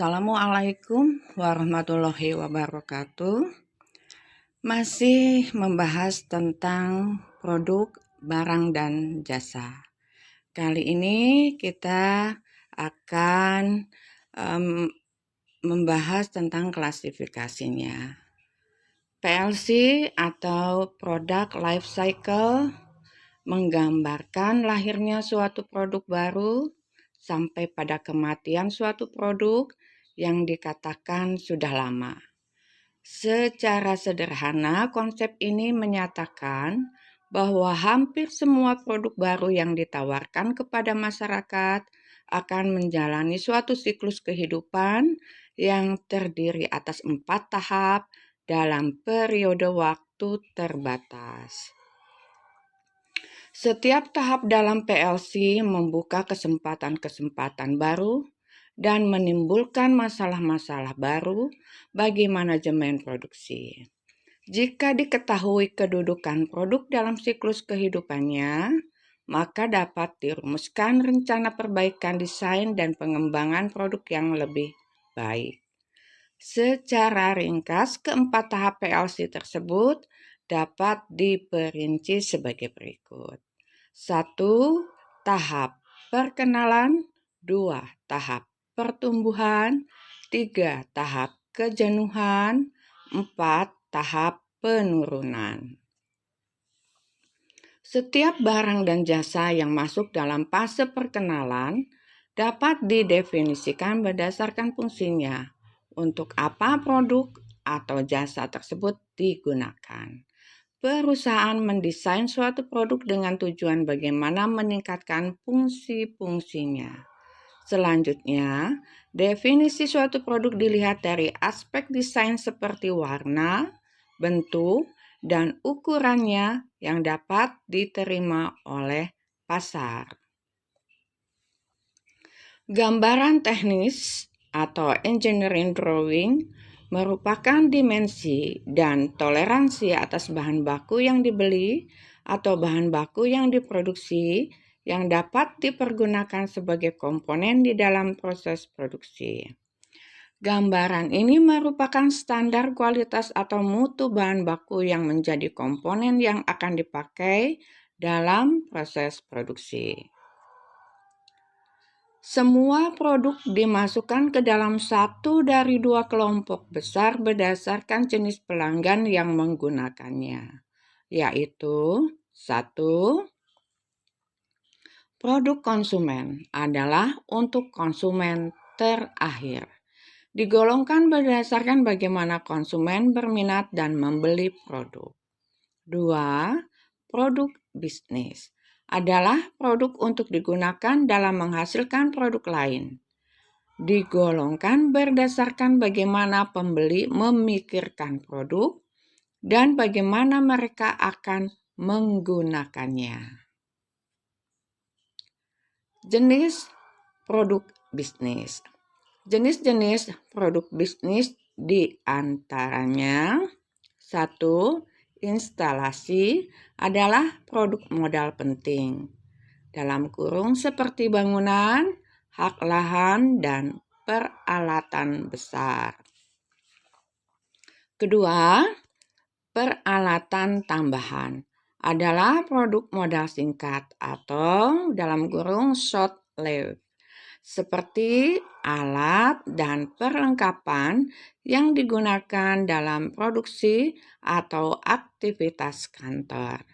Assalamualaikum warahmatullahi wabarakatuh. Masih membahas tentang produk, barang, dan jasa. Kali ini kita akan membahas tentang klasifikasinya. PLC atau Product Life Cycle menggambarkan lahirnya suatu produk baru sampai pada kematian suatu produk yang dikatakan sudah lama. Secara sederhana, konsep ini menyatakan bahwa hampir semua produk baru yang ditawarkan kepada masyarakat akan menjalani suatu siklus kehidupan yang terdiri atas 4 tahap dalam periode waktu terbatas. Setiap tahap dalam PLC membuka kesempatan-kesempatan baru dan menimbulkan masalah-masalah baru bagi manajemen produksi. Jika diketahui kedudukan produk dalam siklus kehidupannya, maka dapat dirumuskan rencana perbaikan desain dan pengembangan produk yang lebih baik. Secara ringkas, keempat tahap PLC tersebut dapat diperinci sebagai berikut. 1. Tahap perkenalan. 2. Tahap pertumbuhan. 3. Tahap kejenuhan. 4. Tahap penurunan. Setiap barang dan jasa yang masuk dalam fase perkenalan dapat didefinisikan berdasarkan fungsinya. Untuk apa produk atau jasa tersebut digunakan. Perusahaan mendesain suatu produk dengan tujuan bagaimana meningkatkan fungsi-fungsinya. Selanjutnya, definisi suatu produk dilihat dari aspek desain seperti warna, bentuk, dan ukurannya yang dapat diterima oleh pasar. Gambaran teknis atau engineering drawing merupakan dimensi dan toleransi atas bahan baku yang dibeli atau bahan baku yang diproduksi yang dapat dipergunakan sebagai komponen di dalam proses produksi. Gambaran ini merupakan standar kualitas atau mutu bahan baku yang menjadi komponen yang akan dipakai dalam proses produksi. Semua produk dimasukkan ke dalam satu dari 2 kelompok besar berdasarkan jenis pelanggan yang menggunakannya, yaitu 1. Produk konsumen adalah untuk konsumen terakhir. Digolongkan berdasarkan bagaimana konsumen berminat dan membeli produk. 2. Produk bisnis adalah produk untuk digunakan dalam menghasilkan produk lain. Digolongkan berdasarkan bagaimana pembeli memikirkan produk dan bagaimana mereka akan menggunakannya. Jenis produk bisnis. Jenis-jenis produk bisnis diantaranya 1. Instalasi adalah produk modal penting, dalam kurung seperti bangunan, hak lahan, dan peralatan besar. Kedua, peralatan tambahan adalah produk modal singkat atau dalam kurung short lived, seperti alat dan perlengkapan yang digunakan dalam produksi atau aktivitas kantor.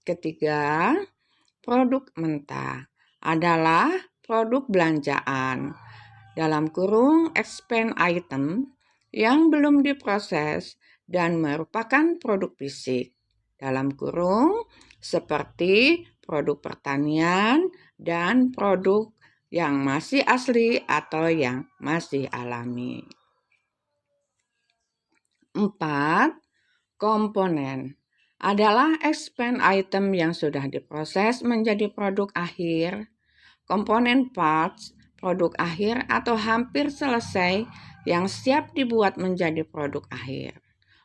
Ketiga, produk mentah adalah produk belanjaan dalam kurung expand item yang belum diproses dan merupakan produk fisik dalam kurung seperti produk pertanian dan produk yang masih asli atau yang masih alami. 4. Komponen adalah expand item yang sudah diproses menjadi produk akhir. Komponen parts, produk akhir atau hampir selesai yang siap dibuat menjadi produk akhir.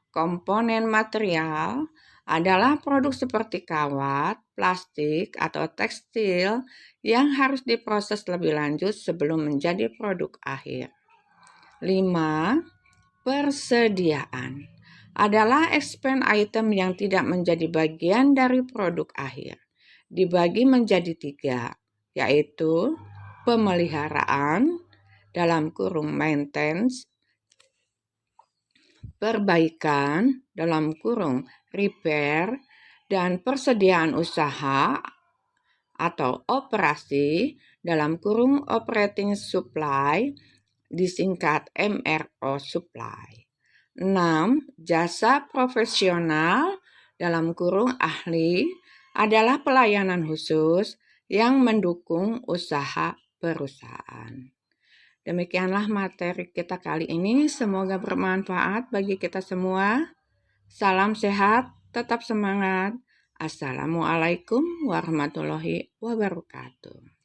Komponen material adalah produk seperti kawat, plastik, atau tekstil yang harus diproses lebih lanjut sebelum menjadi produk akhir. 5. Persediaan adalah expense item yang tidak menjadi bagian dari produk akhir. Dibagi menjadi 3, yaitu pemeliharaan dalam kurung maintenance, perbaikan dalam kurung repair, dan persediaan usaha atau operasi dalam kurung operating supply disingkat MRO supply. 6. Jasa profesional dalam kurung ahli adalah pelayanan khusus yang mendukung usaha perusahaan. Demikianlah materi kita kali ini. Semoga bermanfaat bagi kita semua. Salam sehat, tetap semangat. Assalamualaikum warahmatullahi wabarakatuh.